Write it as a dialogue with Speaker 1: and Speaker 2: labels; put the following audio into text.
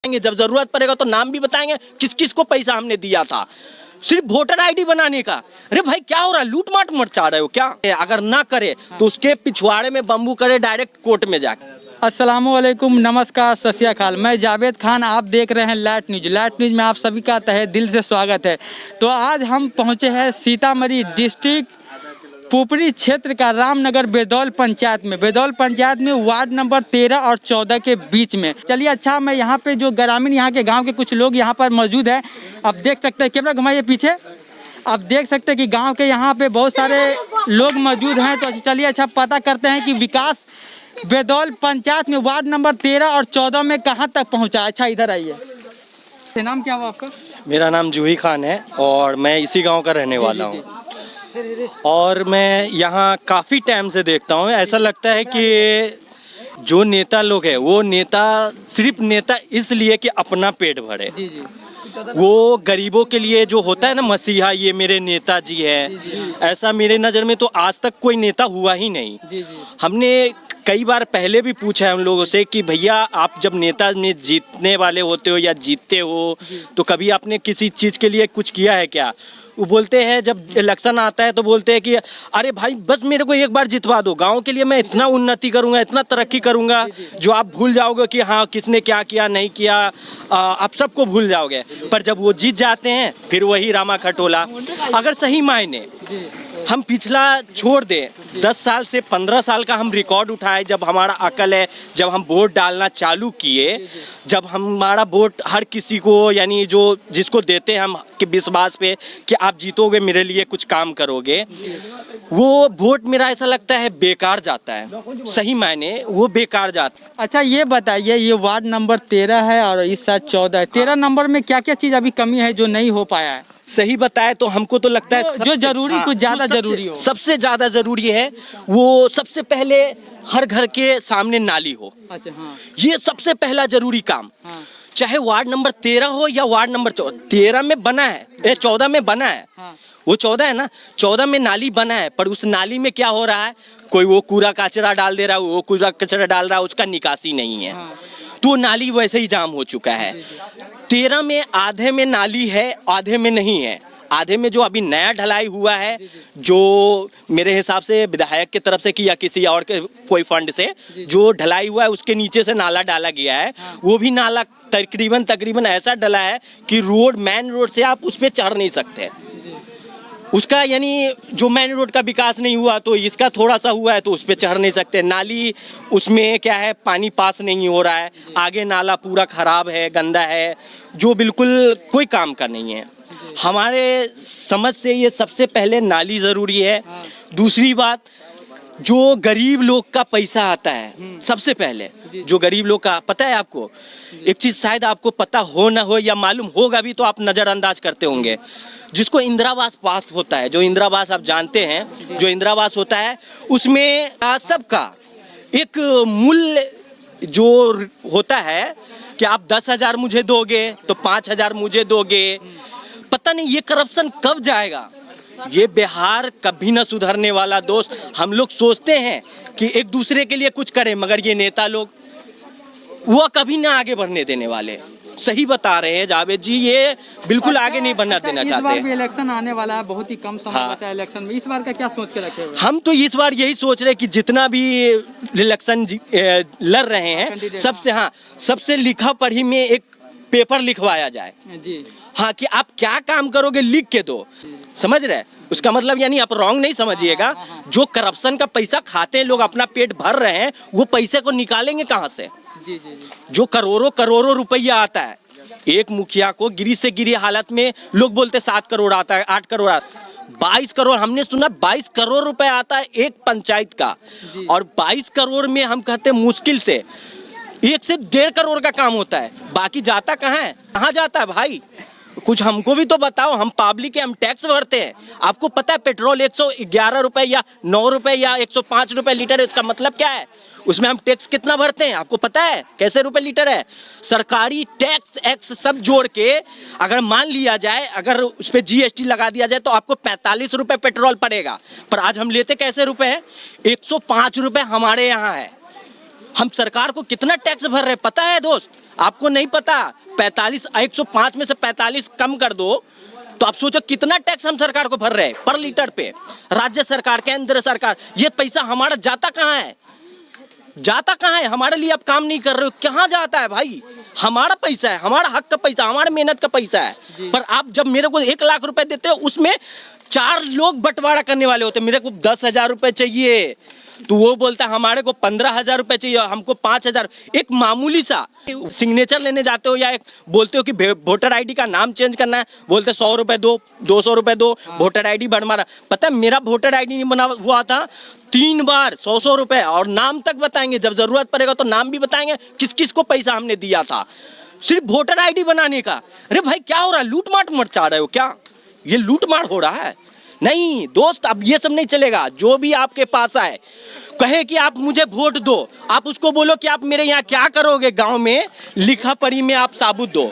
Speaker 1: जब जरूरत पड़ेगा तो नाम भी बताएंगे किस किस को पैसा हमने दिया था, सिर्फ वोटर आईडी बनाने का। अरे भाई क्या हो रहा है, लूट माट मचा रहे हो क्या? अगर ना करे तो उसके पिछवाड़े में बम्बू करे डायरेक्ट कोर्ट में जाके।
Speaker 2: अस्सलामुअलैकुम, नमस्कार, सत श्री अकाल। मैं जावेद खान, आप देख रहे हैं लाइट न्यूज। लाइट न्यूज में आप सभी का तहे दिल से स्वागत है। तो आज हम पहुंचे हैं सीतामढ़ी डिस्ट्रिक्ट पुपरी क्षेत्र का रामनगर बेदौल पंचायत में। बेदौल पंचायत में वार्ड नंबर 13 और 14 के बीच में। चलिए अच्छा, मैं यहाँ पे जो ग्रामीण यहाँ के गाँव के कुछ लोग यहाँ पर मौजूद हैं, आप देख सकते हैं। कैमरा घुमाइए पीछे, आप देख सकते हैं कि गाँव के यहाँ पे बहुत सारे लोग मौजूद हैं। तो चलिए अच्छा पता करते हैं कि विकास बेदौल पंचायत में वार्ड नंबर 13 और 14 में कहां तक पहुंचा। अच्छा इधर आइए। नाम क्या हुआ आपका?
Speaker 1: मेरा नाम जूही खान है और मैं इसी गांव का रहने वाला हूं। और मैं यहाँ काफ़ी टाइम से देखता हूँ, ऐसा लगता है कि जो नेता लोग हैं वो नेता सिर्फ नेता इसलिए कि अपना पेट भरे।
Speaker 2: जी जी।
Speaker 1: वो गरीबों के लिए जो होता है ना मसीहा, ये मेरे नेताजी है, ऐसा मेरे नज़र में तो आज तक कोई नेता हुआ ही नहीं।
Speaker 2: जी जी।
Speaker 1: हमने कई बार पहले भी पूछा है उन लोगों से कि भैया आप जब नेता में जीतने वाले होते हो या जीतते हो तो कभी आपने किसी चीज़ के लिए कुछ किया है क्या? वो बोलते हैं जब इलेक्शन आता है तो बोलते हैं कि अरे भाई बस मेरे को एक बार जितवा दो, गांव के लिए मैं इतना उन्नति करूंगा, इतना तरक्की करूंगा जो आप भूल जाओगे कि हाँ किसने क्या किया नहीं किया, आप सबको भूल जाओगे। पर जब वो जीत जाते हैं फिर वही रामा खटोला। अगर सही मायने हम पिछला छोड़ दें, 10 साल से 15 साल का हम रिकॉर्ड उठाए, जब हमारा अकल है, जब हम वोट डालना चालू किए, जब हमारा वोट हर किसी को यानी जो जिसको देते हैं हम के विश्वास पे कि आप जीतोगे मेरे लिए कुछ काम करोगे, वो वोट मेरा ऐसा लगता है बेकार जाता है। सही मायने वो बेकार जाता है।
Speaker 2: अच्छा ये बताइए, ये वार्ड नंबर 13 है और इस साइड 14 है। 13 नंबर में क्या क्या चीज़ अभी कमी है जो नहीं हो पाया है?
Speaker 1: सही बताए तो हमको तो लगता है
Speaker 2: जो जरूरी कुछ ज़्यादा जरूरी हो।
Speaker 1: सबसे ज़्यादा जरूरी है वो सबसे पहले हर घर के सामने नाली हो।
Speaker 2: अच्छा हाँ।
Speaker 1: ये सबसे पहला जरूरी काम।
Speaker 2: हाँ।
Speaker 1: चाहे वार्ड नंबर 13 हो या वार्ड नंबर 13 में बना है, 14 में बना है।
Speaker 2: हाँ।
Speaker 1: वो 14 है ना, 14 में नाली बना है, पर उस नाली में क्या हो रहा है, कोई वो कूड़ा कचरा डाल दे रहा है, वो कूड़ा कचरा डाल रहा है, उसका निकासी नहीं है।
Speaker 2: हाँ।
Speaker 1: तो नाली वैसे ही जाम हो चुका है। 13 में आधे में नाली है, आधे में नहीं है। आधे में जो अभी नया ढलाई हुआ है, जो मेरे हिसाब से विधायक की तरफ से कि या किसी और के कोई फंड से जो ढलाई हुआ है, उसके नीचे से नाला डाला गया है। वो भी नाला तकरीबन ऐसा डला है कि रोड मेन रोड से आप उस पर चढ़ नहीं सकते। उसका यानी जो मेन रोड का विकास नहीं हुआ तो इसका थोड़ा सा हुआ है तो उस पर चढ़ नहीं सकते। नाली उसमें क्या है, पानी पास नहीं हो रहा है, आगे नाला पूरा खराब है, गंदा है, जो बिल्कुल कोई काम का नहीं है। हमारे समझ से ये सबसे पहले नाली ज़रूरी है। दूसरी बात, जो गरीब लोग का पैसा आता है सबसे पहले, जो गरीब लोग का पता है आपको, एक चीज़ शायद आपको पता हो ना हो या मालूम होगा भी तो आप नज़रअंदाज करते होंगे, जिसको इंदिरा आवास पास होता है, जो इंदिरा आवास आप जानते हैं, जो इंदिरा आवास होता है उसमें सबका एक मूल्य जो होता है कि आप 10,000 मुझे दोगे तो 5,000 मुझे दोगे। पता नहीं ये करप्शन कब जाएगा। ये बिहार कभी ना सुधरने वाला दोस्त। हम लोग सोचते हैं कि एक दूसरे के लिए कुछ करें, मगर ये नेता लोग वो कभी ना आगे बढ़ने देने वाले। सही बता रहे हैं जावेद जी, ये बिल्कुल आगे नहीं बढ़ना देना चाहते।
Speaker 2: इस बार भी इलेक्शन आने वाला है, बहुत ही कम समय बचा है इलेक्शन में। इस बार का क्या सोच के रखे हुए? हम
Speaker 1: तो इस बार यही सोच रहे हैं कि जितना भी इलेक्शन लड़ रहे हैं सबसे लिखा पढ़ी में एक पेपर लिखवाया जाए
Speaker 2: जी।
Speaker 1: हाँ, कि आप क्या काम करोगे लिख के दो। समझ रहे? उसका मतलब यानी आप रॉन्ग नहीं समझिएगा। जो करप्शन का पैसा खाते हैं लोग, अपना पेट भर रहे हैं, वो पैसे को निकालेंगे कहाँ से?
Speaker 2: जी जी जी।
Speaker 1: जो करोड़ों रुपया आता है एक मुखिया को, गिरी से गिरी हालत में लोग बोलते 7 करोड़ आता है, 8 करोड़ आता है, 22 करोड़ हमने सुना 22 करोड़ रुपए आता है एक पंचायत का। और 22 करोड़ में हम कहते हैं मुश्किल से 1 से 1.5 करोड़ का काम होता है। बाकी जाता कहाँ है, कहाँ जाता है भाई? कुछ हमको भी तो बताओ। हम पब्लिक है, हम टैक्स भरते हैं। आपको पता है पेट्रोल 111 रुपए या 9 रुपए या 105 रुपए लीटर है, इसका मतलब क्या है? उसमें हम टैक्स कितना भरते हैं आपको पता है? कैसे रुपए लीटर है? सरकारी टैक्स एक्स सब जोड़ के अगर मान लिया जाए, अगर उस पर जीएसटी लगा दिया जाए तो आपको 45 रुपए पेट्रोल पड़ेगा। पर आज हम लेते कैसे रुपए हैं? 105 रुपए हमारे यहाँ है। हम सरकार को कितना टैक्स भर रहे हैं पता है दोस्त? आपको नहीं पता 45 105 में से 45 कम कर दो तो आप सोचो कितना टैक्स हम सरकार को भर रहे हैं पर लीटर पे। राज्य सरकार, केंद्र सरकार, ये पैसा हमारा जाता कहाँ है? जाता कहाँ है? हमारे लिए आप काम नहीं कर रहे हो, कहाँ जाता है भाई? हमारा पैसा है, हमारा हक का पैसा, हमारे मेहनत का पैसा है। पर आप जब मेरे को 1 लाख रुपए देते हो, उसमें 4 लोग बंटवारा करने वाले होते। मेरे को 10,000 रुपए चाहिए तो वो बोलता है हमारे को 15,000 रुपए चाहिए, हमको 5,000। एक मामूली सा सिग्नेचर लेने जाते हो या एक बोलते हो कि वोटर आईडी का नाम चेंज करना है, बोलते 100 रुपए दो, 200 रुपए दो, वोटर आईडी बनवाना। पता है मेरा वोटर आईडी नहीं बना हुआ था 3 बार 100 रुपए, और नाम तक बताएंगे, जब जरूरत पड़ेगा तो नाम भी बताएंगे किस किस को पैसा हमने दिया था सिर्फ वोटर आईडी बनाने का। अरे भाई क्या हो रहा है? लूट मार मचा रहे हो क्या? ये लूट मार हो रहा है? नहीं दोस्त, अब ये सब नहीं चलेगा। जो भी आपके पास आए कहे कि आप मुझे वोट दो, आप उसको बोलो कि आप मेरे यहाँ क्या करोगे, गांव में लिखा पढ़ी में आप साबुत दो।